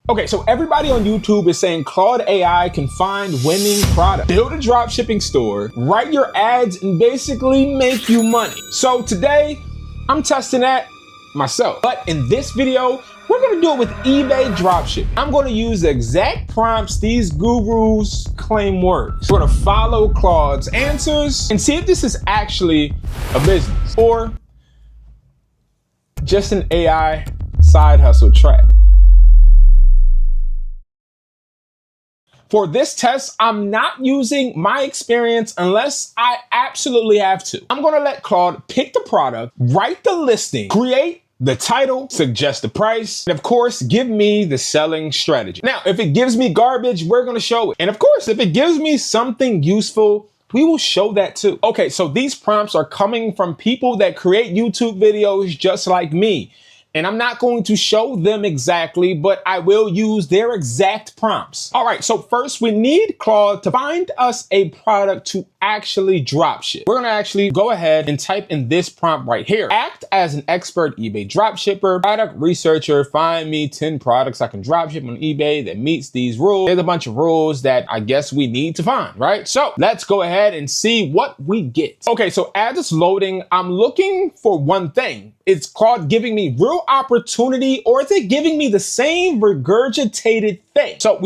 Okay, so everybody on YouTube is saying Claude AI can find winning product, build a dropshipping store, write your ads, and basically make you money. So today, I'm testing that myself. But in this video, we're gonna do it with eBay dropshipping. I'm gonna use the exact prompts these gurus claim works. We're gonna follow Claude's answers and see if this is actually a business or just an AI side hustle trap. For this test, I'm not using my experience unless I absolutely have to. I'm gonna let Claude pick the product, write the listing, create the title, suggest the price, and of course, give me the selling strategy. Now, if it gives me garbage, we're gonna show it. And of course, if it gives me something useful, we will show that too. Okay, so these prompts are coming from people that create YouTube videos just like me. And I'm not going to show them exactly, but I will use their exact prompts. All right, so first we need Claude to find us a product to actually dropship. We're gonna actually go ahead and type in this prompt right here. Act as an expert eBay dropshipper, product researcher, find me 10 products I can dropship on eBay that meets these rules. There's a bunch of rules that I guess we need to find, right? So let's go ahead and see what we get. Okay, so as it's loading, I'm looking for one thing. Is Claude giving me real opportunity, or is it giving me the same regurgitated thing? So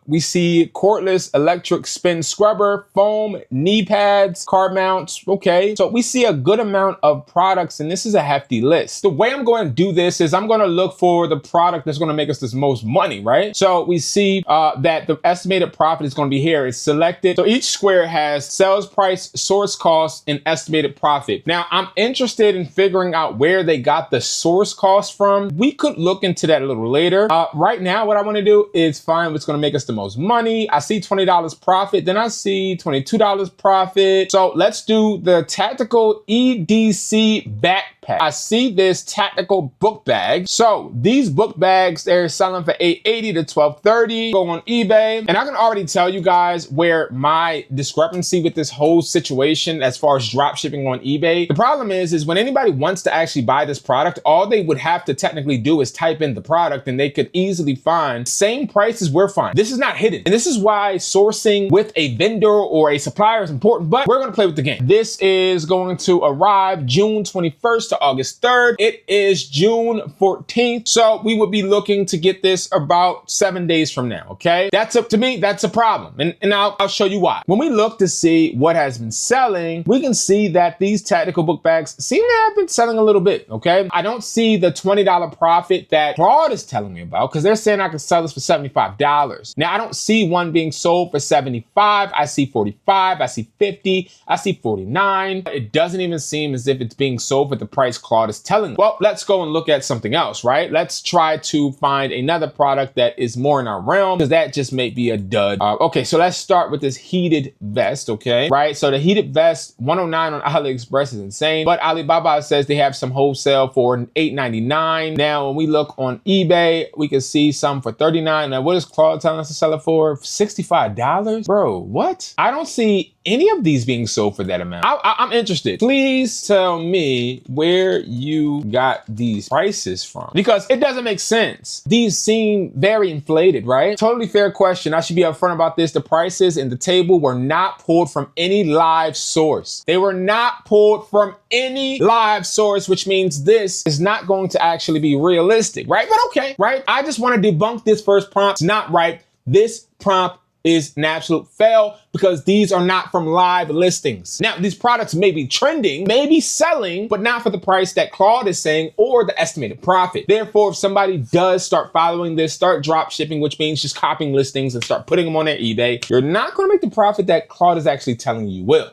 we see cordless electric spin scrubber, foam, knee pads, car mounts. Okay, so we see a good amount of products, and this is a hefty list. The way I'm going to do this is I'm going to look for the product that's going to make us the most money, right? So we see that the estimated profit is going to be here. It's selected. So each square has sales price, source cost, and estimated profit. Now I'm interested in figuring out where they got the source cost from. We could look into that a little later. Right now, what I want to do is find what's going to make us the most money. I see $20 profit, then I see $22 profit. So let's do the tactical EDC backpack. I see this tactical book bag. So these book bags, they're selling for $8.80 to $12.30. Go on eBay, and I can already tell you guys where my discrepancy with this whole situation as far as drop shipping on eBay. The problem is when anybody wants to actually buy this product, all they would have to technically do is type in the product, and they could easily find same prices we're finding. This is not hidden, and this is why sourcing with a vendor or a supplier is important, but we're going to play with the game. This is going to arrive June 21st to August 3rd. It is June 14th, so we would be looking to get this about 7 days from now. Okay, that's up to me. That's a problem, and I'll show you why. When we look to see what has been selling, we can see that these tactical book bags seem to have been selling a little bit. Okay, I don't see the $20 profit that Claude is telling me about, because they're saying I can sell this for $75. Now I don't see one being sold for $75. I see $45. I see $50. I see $49. It doesn't even seem as if it's being sold for the price Claude is telling me. Well, let's go and look at something else, right? Let's try to find another product that is more in our realm, because that just may be a dud. Okay, so let's start with this heated vest, okay? Right, so the heated vest, $109 on AliExpress is insane, but Alibaba says they have some wholesale for $8.99. Now, when we look on eBay, we can see some for $39. Now, what is Claude telling us to sell it for? $65? Bro, what? I don't see any of these being sold for that amount. I'm interested. Please tell me where you got these prices from, because it doesn't make sense. These seem very inflated, right? Totally fair question. I should be upfront about this. The prices in the table were not pulled from any live source. They were not pulled from any live source, which means this is not going to actually be realistic, right? But okay, right? I just want to debunk this first prompt. It's not right. This prompt is an absolute fail, because these are not from live listings. Now, these products may be trending, may be selling, but not for the price that Claude is saying or the estimated profit. Therefore, if somebody does start following this, start drop shipping, which means just copying listings and start putting them on their eBay, you're not going to make the profit that Claude is actually telling you will.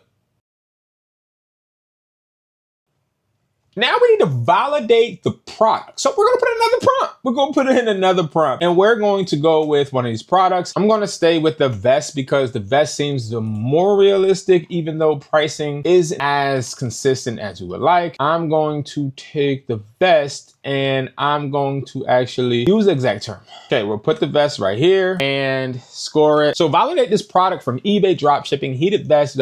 Now we need to validate the product. So we're going to put in another prompt. We're going to put in another prompt, and we're going to go with one of these products. I'm going to stay with the vest, because the vest seems the more realistic, even though pricing isn't as consistent as we would like. I'm going to take the vest and I'm going to actually use the exact term. Okay, we'll put the vest right here and score it. So validate this product from eBay, dropshipping, heated vest,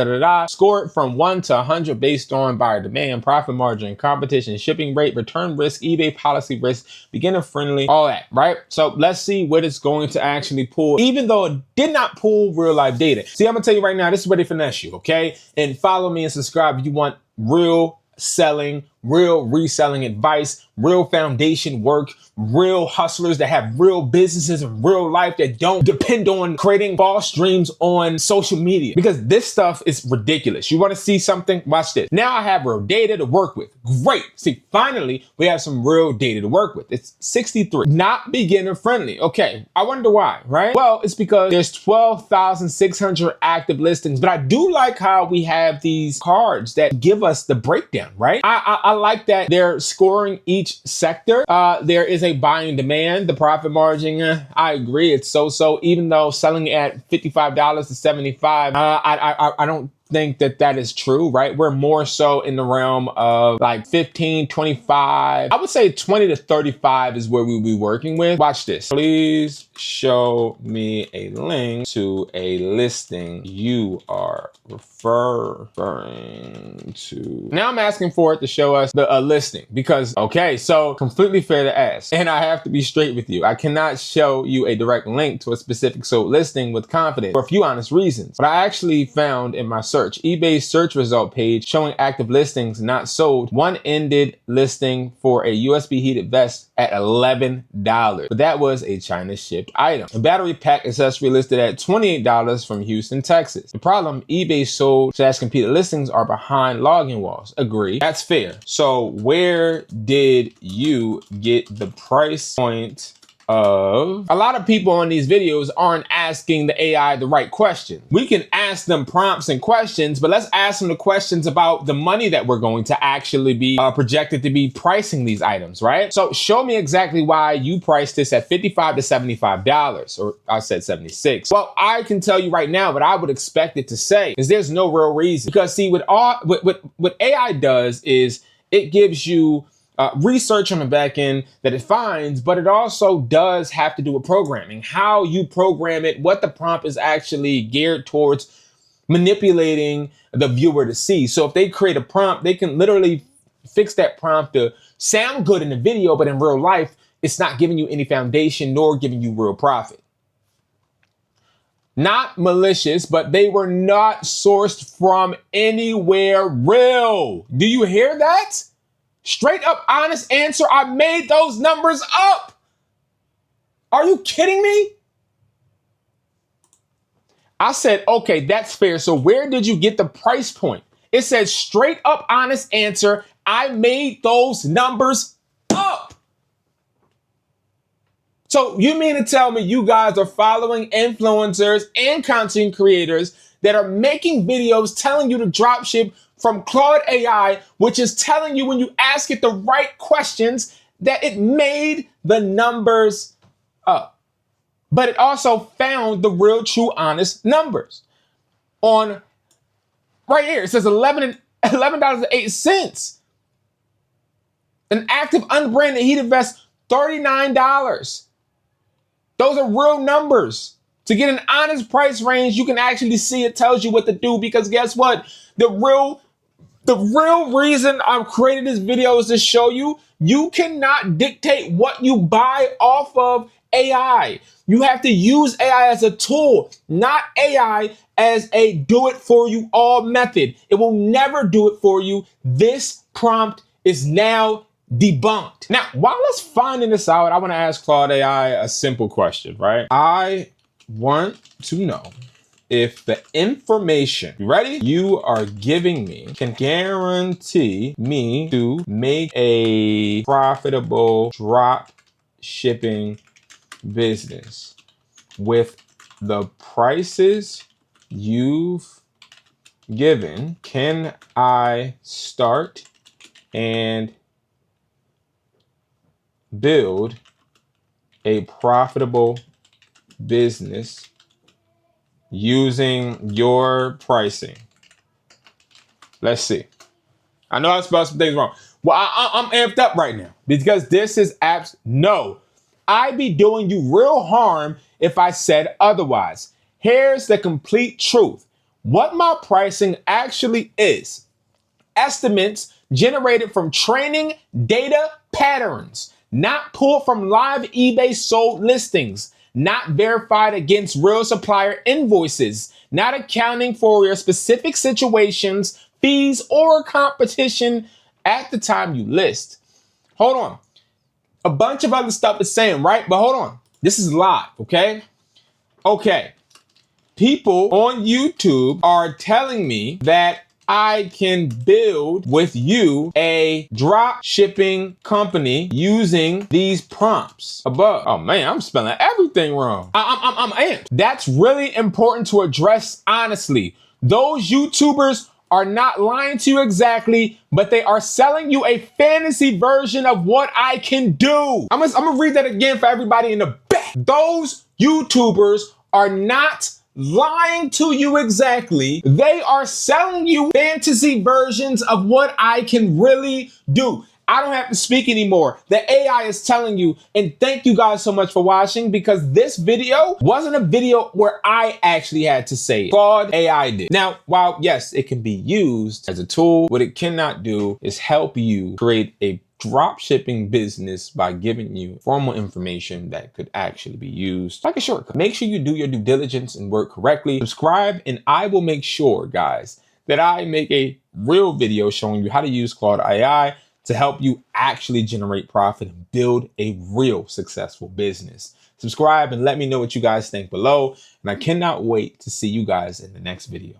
Score it from 1 to 100 based on buyer demand, profit margin, competition, shipping rate, return risk, eBay policy risk, beginner friendly, all that, right? So let's see what it's going to actually pull, even though it did not pull real life data. See, I'm gonna tell you right now, this is where they finesse you, okay? And follow me and subscribe if you want real selling, real reselling advice, real foundation work, real hustlers that have real businesses in real life that don't depend on creating false dreams on social media, because this stuff is ridiculous. You want to see something? Watch this. Now I have real data to work with. Great. See, finally, we have some real data to work with. It's 63. Not beginner friendly. Okay, I wonder why, right? Well, it's because there's 12,600 active listings, but I do like how we have these cards that give us the breakdown, right? I like that they're scoring each sector. There is a buying demand, the profit margin. I agree, it's so. Even though selling at $55 to $75, I don't think that is true, right? We're more so in the realm of like 15, 25. I would say 20 to 35 is where we'll be working with. Watch this. Please show me a link to a listing you are referring to. Now I'm asking for it to show us a listing because, okay, so completely fair to ask. And I have to be straight with you. I cannot show you a direct link to a specific sold listing with confidence for a few honest reasons. But I actually found in my search, eBay's search result page showing active listings not sold, one ended listing for a USB heated vest at $11, but that was a China shipped item. A battery pack accessory listed at $28 from Houston, Texas. The problem, eBay sold/competed listings are behind login walls. Agree. That's fair. So where did you get the price point of? A lot of people on these videos aren't asking the AI the right question. We can ask them prompts and questions, but let's ask them the questions about the money that we're going to actually be projected to be pricing these items, right? So show me exactly why you priced this at $55 to $75, or I said 76. Well, I can tell you right now what I would expect it to say is there's no real reason. Because see, what AI does is it gives you research on the back end that it finds, but it also does have to do with programming, how you program it, what the prompt is actually geared towards manipulating the viewer to see. So if they create a prompt, they can literally fix that prompt to sound good in the video, but in real life, it's not giving you any foundation nor giving you real profit. Not malicious, but they were not sourced from anywhere real. Do you hear that? Straight up honest answer, I made those numbers up. Are you kidding me? I said, okay, that's fair. So where did you get the price point? It says straight up honest answer, I made those numbers up. So you mean to tell me you guys are following influencers and content creators that are making videos telling you to drop ship from Claude AI, which is telling you when you ask it the right questions that it made the numbers up. But it also found the real, true, honest numbers. On right here, it says $11.08. An active unbranded heated vest, $39. Those are real numbers. To get an honest price range, you can actually see it tells you what to do, because guess what? The real reason I've created this video is to show you cannot dictate what you buy off of AI. You have to use AI as a tool, not AI as a do it for you all method. It will never do it for you. This prompt is now debunked. Now, while let's finding this out, I want to ask Claude AI a simple question, right? I want to know if the information, you ready, you are giving me can guarantee me to make a profitable drop shipping business with the prices you've given. Can I start and build a profitable business using your pricing? Let's see. I know I spelled some things wrong. Well, I'm amped up right now because this is apps. No, I'd be doing you real harm if I said otherwise. Here's the complete truth. What my pricing actually is. Estimates generated from training data patterns, not pulled from live eBay sold listings, not verified against real supplier invoices, not accounting for your specific situations, fees, or competition at the time you list. Hold on. A bunch of other stuff is saying, right? But hold on. This is live, okay? Okay. People on YouTube are telling me that I can build with you a drop shipping company using these prompts above. Oh man, I'm spelling everything wrong. I'm amped. That's really important to address honestly. Those YouTubers are not lying to you exactly, but they are selling you a fantasy version of what I can do. I'm gonna read that again for everybody in the back. Those YouTubers are not lying to you exactly. They are selling you fantasy versions of what I can really do. I don't have to speak anymore. The AI is telling you, and thank you guys so much for watching because this video wasn't a video where I actually had to say it. Claude AI did. Now, while yes, it can be used as a tool, what it cannot do is help you create a drop shipping business by giving you formal information that could actually be used like a shortcut. Make sure you do your due diligence and work correctly. Subscribe, and I will make sure, guys, that I make a real video showing you how to use Claude AI to help you actually generate profit and build a real successful business. Subscribe and let me know what you guys think below. And I cannot wait to see you guys in the next video.